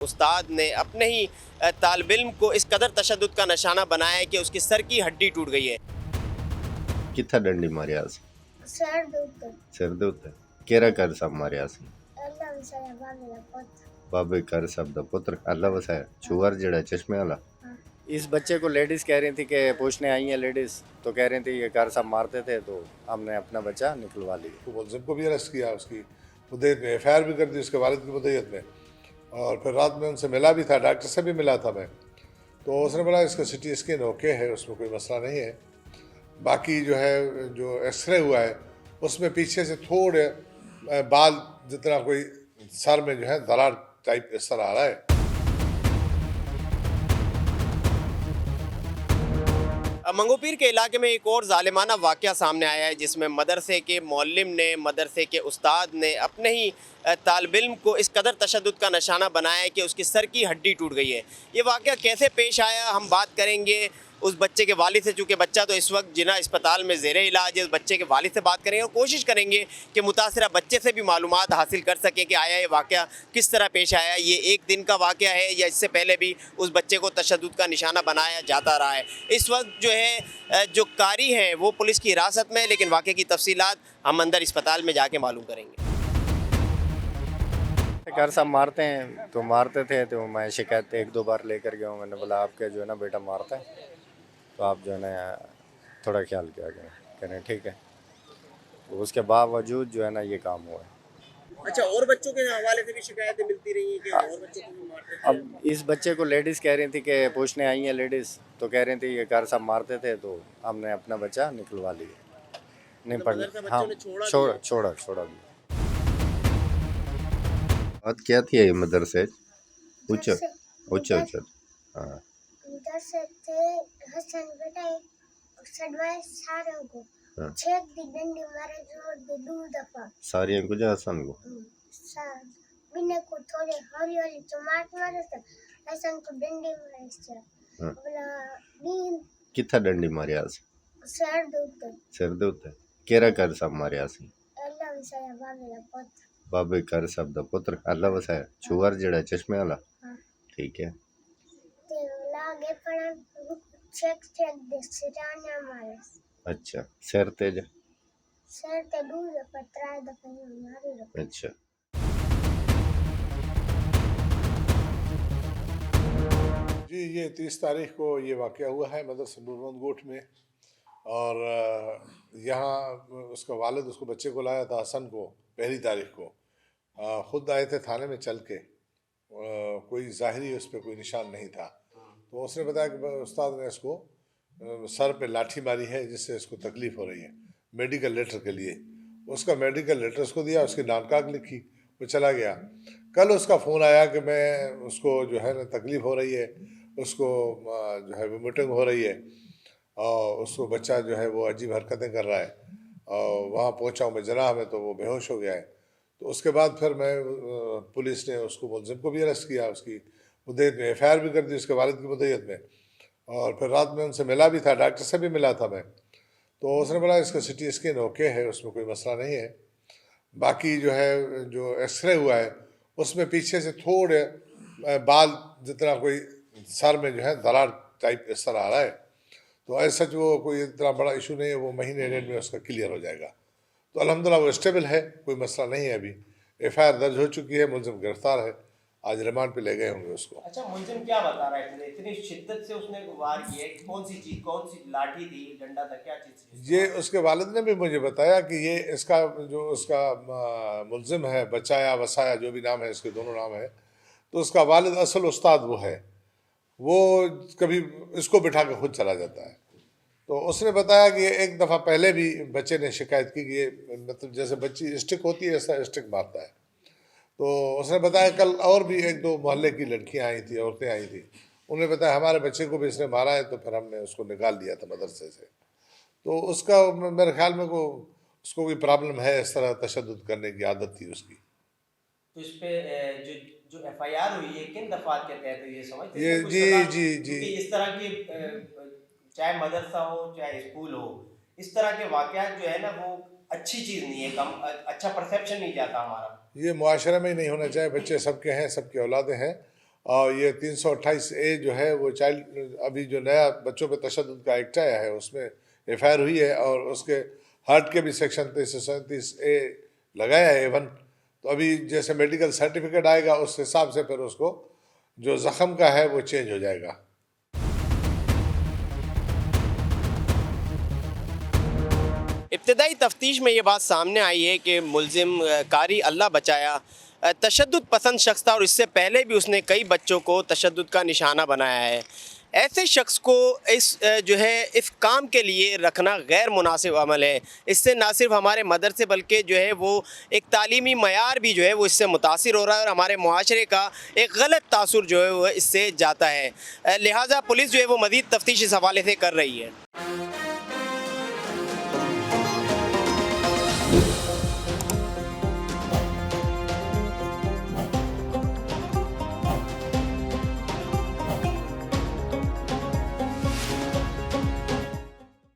उस्ताद ने अपने ही तालिब इल्म को इस कदर तशद्दुद का निशाना बनाया है कि उसकी सर की हड्डी टूट गई है। कित्था डंडी मारिया सी? सर दे उत्ते। सिर दे उत्ते केरा कर सब मारिया सी? अल्लाह वसाया बाबे दा पुत्त। बाबे कर सब दा पुत्र अल्लाह वसाया छुअर जेड़ा चश्मे वाला। इस बच्चे को लेडीज़ कह रही थी कि पूछने आई हैं लेडीज़, तो कह रही थी ये कार साहब मारते थे, तो हमने अपना बच्चा निकलवा लिया। तो मुलजिम को भी अरेस्ट किया, उसकी मुद्दत में FIR भी कर दी उसके वालिद की मुद्दत में। और फिर रात में उनसे मिला भी था, डॉक्टर से भी मिला था मैं, तो उसने बोला इसका CT स्कैन ओके है, उसमें कोई मसला नहीं है। बाकी जो है जो एक्सरे हुआ है उसमें पीछे से थोड़े बाल जितना कोई सर में जो है दरार टाइप इस तरह आ रहा है। मंगोपीर के इलाके में एक और जालिमाना वाक़या सामने आया है जिसमें मदरसे के मौल्लिम ने, मदरसे के उस्ताद ने अपने ही तालिब इल्म को इस कदर तशद्दुद का निशाना बनाया है कि उसकी सर की हड्डी टूट गई है। ये वाक़या कैसे पेश आया हम बात करेंगे उस बच्चे के वालिद से, चूँकि बच्चा तो इस वक्त जिना अस्पताल में ज़ेरे इलाज है। उस बच्चे के वालिद से बात करेंगे और कोशिश करेंगे कि मुतासिरा बच्चे से भी मालूमात हासिल कर सकें कि आया ये वाक़या किस तरह पेश आया, ये एक दिन का वाक़या है या इससे पहले भी उस बच्चे को तशद्दुद का निशाना बनाया जाता रहा है। इस वक्त जो है जो कारी हैं वो पुलिस की हिरासत में है, लेकिन वाक़े की तफसीलात हम अंदर अस्पताल में जाके मालूम करेंगे। कार साहब मारते हैं तो मारते थे, तो मैं शिकायत 1-2 बार लेकर गया हूँ। मैंने बोला आपके जो है ना बेटा मारता है, तो आप जो है ना थोड़ा ख्याल किया करें। कह रहे हैं ठीक है, तो उसके बावजूद जो है ना ये काम हुआ है। अच्छा, और बच्चों के हवाले से भी शिकायतें मिलती रही हैं कि और बच्चों को भी मारते थे? अब इस बच्चे को लेडीज़ कह रही थी कि पूछने आई हैं लेडीज़, तो कह रही थी ये कार साहब मारते थे, तो हमने अपना बच्चा निकलवा लिया। नहीं तो पढ़ने, मदरसा हाँ, बच्चों ने छोड़ा भी। बात क्या थी ये मदरसे? ऊंचा दरसे ऊंचा ऊंचा। हाँ दरसे थे हसन बेटा सडवाए सारे को हाँ। छेक दी डंडी मारे जोर दे 2 दफा। सारियां को जा हसन को सा बिने को थोड़े हौली हौली चमाट मारे थे, हसन को डंडी मारे से हाँ। बोला नींद कित्था डंडी मारिया सी? सर दे उत्ते। सिर दे उत्ते केरा कर सब मारिया सी? अल्लाह वसाया बाबे दा पुत्त। बाबे कर सब दा पुत्र अल्लाह वसाया छुअर जेड़ा चश्मे वाला। हाँ। ठीक है। ते लागे पण चेक दे सिराना मारे अच्छा सिर ते जा। सर ते 2 दफा 3 दफा मारे रो। अच्छा जी, ये 30 तारीख को ये वाक़या हुआ है मदरसा नूरमंद गोठ में। और यहाँ उसका वालिद उसको बच्चे को लाया था हसन को पहली तारीख को। ख़ुद आए थे थाने में चल के, कोई ज़ाहिरी उस पर कोई निशान नहीं था। तो उसने बताया कि उस्ताद ने इसको सर पे लाठी मारी है जिससे इसको तकलीफ़ हो रही है, मेडिकल लेटर के लिए। उसका मेडिकल लेटर उसको दिया, उसकी नामकाग लिखी, वो चला गया। कल उसका फ़ोन आया कि मैं उसको जो है ना तकलीफ़ हो रही है, उसको जो है वोमिटिंग हो रही है और उसको बच्चा जो है वो अजीब हरकतें कर रहा है। और वहाँ पहुँचा हूँ मैं जनाह में, तो वो बेहोश हो गया है। तो उसके बाद फिर मैं पुलिस ने उसको मुलजिम को भी अरेस्ट किया, उसकी मुद्दत में FIR भी कर दी उसके वालिद की मुद्दत में। और फिर रात में उनसे मिला भी था, डॉक्टर से भी मिला था मैं, तो उसने बोला इसका CT स्कैन ओके है, उसमें कोई मसला नहीं है। बाकी जो है जो एक्सरे हुआ है उसमें पीछे से थोड़े बाल जितना कोई सर में जो है दरार टाइप इस तरह आ रहा है। तो ऐसा जो कोई इतना बड़ा इशू नहीं है, वो महीने डेढ़ में उसका क्लियर हो जाएगा। तो अल्हम्दुलिल्लाह वो स्टेबल है, कोई मसला नहीं है। अभी FIR दर्ज हो चुकी है, मुलजिम गिरफ्तार है, आज रिमांड पे ले गए होंगे उसको। अच्छा, मुलजिम क्या बता रहा है? इतनी शिद्दत से उसने वार किया है, कौन सी चीज, कौन सी लाठी थी, डंडा था, क्या चीज? ये उसके वालिद ने भी मुझे बताया कि ये इसका जो उसका मुलजिम है, बचाया वसाया जो भी नाम है, इसके दोनों नाम है, तो उसका वालिद असल उस्ताद वो है, वो कभी इसको बिठा के खुद चला जाता है। तो उसने बताया कि ये एक दफ़ा पहले भी बच्चे ने शिकायत की कि ये मतलब जैसे बच्ची स्टिक होती है ऐसा स्टिक मारता है। तो उसने बताया कल और भी 1-2 मोहल्ले की लड़कियां आई थी, औरतें आई थी, उन्होंने बताया हमारे बच्चे को भी इसने मारा है। तो फिर हमने उसको निकाल दिया था मदरसे से। तो उसका मेरे ख्याल में को उसको कोई प्रॉब्लम है, इस तरह तशद्दुद करने की आदत थी उसकी। तो इस पे जो जो FIR हुई है किन दफात के तहत हुई है, समझते ये हैं कुछ जी सजा? जी जी क्योंकि इस तरह की चाहे मदरसा हो चाहे स्कूल हो, इस तरह के वाकयात जो है ना वो अच्छी चीज़ नहीं है, कम अच्छा परसेप्शन नहीं जाता हमारा। ये मुआशरे में ही नहीं होना चाहिए। बच्चे सबके हैं, सबकी औलादें हैं, और ये 328A जो है वो चाइल्ड, अभी जो नया बच्चों पे तशद्दुद का एक्ट आया है उसमें FIR हुई है, और उसके हर्ट के भी सेक्शन 337A लगाया है A1। तो अभी जैसे मेडिकल सर्टिफिकेट आएगा उस हिसाब से फिर उसको जो ज़ख़म का है वो चेंज हो जाएगा। इब्तदाई तफ्तीश में ये बात सामने आई है कि मुलजिम कारी अल्लाह बचाया तशद्दुद पसंद शख्स था और इससे पहले भी उसने कई बच्चों को तशद्दुद का निशाना बनाया है। ऐसे शख्स को इस काम के लिए रखना गैर मुनासिब अमल है। इससे ना सिर्फ हमारे मदरसे बल्कि जो है वो एक तालीमी मयार भी जो है वो इससे मुतासिर हो रहा है और हमारे मुआशरे का एक गलत तासुर जो है वो इससे जाता है। लिहाजा पुलिस जो है वो मज़ीद तफ्तीश इस हवाले से कर रही है।